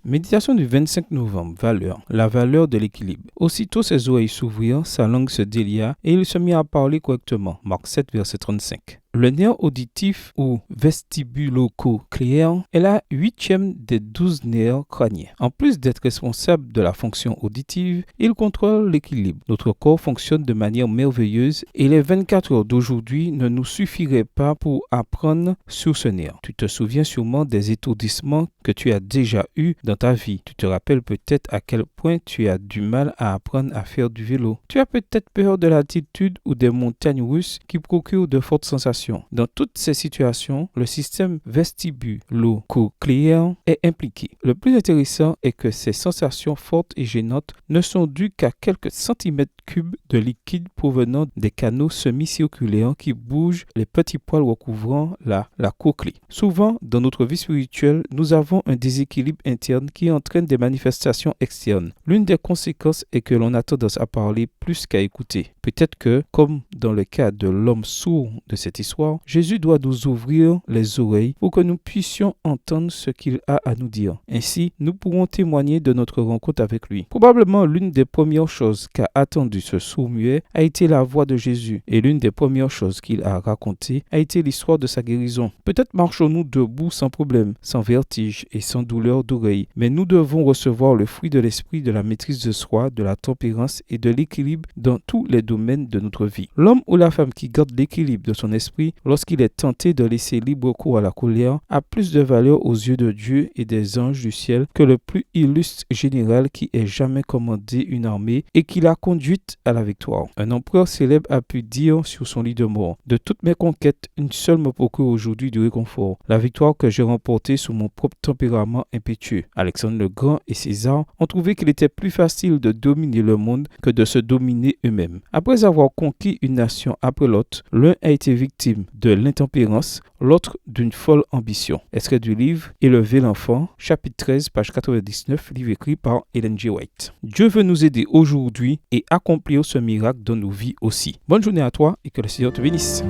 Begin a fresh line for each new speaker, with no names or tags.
Méditation du 25 novembre. Valeur. La valeur de l'équilibre. Aussitôt ses oreilles s'ouvrirent, sa langue se délia et il se mit à parler correctement. Marc 7, verset 35. Le nerf auditif ou vestibulo-cochléaire est la 8e des 12 nerfs crâniens. En plus d'être responsable de la fonction auditive, il contrôle l'équilibre. Notre corps fonctionne de manière merveilleuse et les 24 heures d'aujourd'hui ne nous suffiraient pas pour apprendre sur ce nerf. Tu te souviens sûrement des étourdissements que tu as déjà eus dans ta vie. Tu te rappelles peut-être à quel point tu as du mal à apprendre à faire du vélo. Tu as peut-être peur de l'altitude ou des montagnes russes qui procurent de fortes sensations. Dans toutes ces situations, le système vestibulo-cochléaire est impliqué. Le plus intéressant est que ces sensations fortes et gênantes ne sont dues qu'à quelques centimètres cubes de liquide provenant des canaux semi-circulaires qui bougent les petits poils recouvrant la cochlée. Souvent, dans notre vie spirituelle, nous avons un déséquilibre interne qui entraîne des manifestations externes. L'une des conséquences est que l'on a tendance à parler plus qu'à écouter. Peut-être que, comme dans le cas de l'homme sourd de cette histoire, Jésus doit nous ouvrir les oreilles pour que nous puissions entendre ce qu'il a à nous dire. Ainsi, nous pourrons témoigner de notre rencontre avec lui. Probablement, l'une des premières choses qu'a attendu ce sourd-muet a été la voix de Jésus. Et l'une des premières choses qu'il a racontées a été l'histoire de sa guérison. Peut-être marchons-nous debout sans problème, sans vertige et sans douleur d'oreille. Mais nous devons recevoir le fruit de l'esprit, de la maîtrise de soi, de la tempérance et de l'équilibre dans tous les domaines de notre vie. L'homme ou la femme qui garde l'équilibre de son esprit lorsqu'il est tenté de laisser libre cours à la colère a plus de valeur aux yeux de Dieu et des anges du ciel que le plus illustre général qui ait jamais commandé une armée et qui l'a conduite à la victoire. Un empereur célèbre a pu dire sur son lit de mort: de toutes mes conquêtes, une seule me procure aujourd'hui du réconfort, la victoire que j'ai remportée sous mon propre tempérament impétueux. Alexandre le Grand et César ont trouvé qu'il était plus facile de dominer le monde que de se dominer eux-mêmes. Après avoir conquis une nation après l'autre, l'un a été victime de l'intempérance, l'autre d'une folle ambition. Extrait du livre Élever l'enfant, chapitre 13, page 99, livre écrit par Ellen G. White. Dieu veut nous aider aujourd'hui et accomplir ce miracle dans nos vies aussi. Bonne journée à toi et que le Seigneur te bénisse.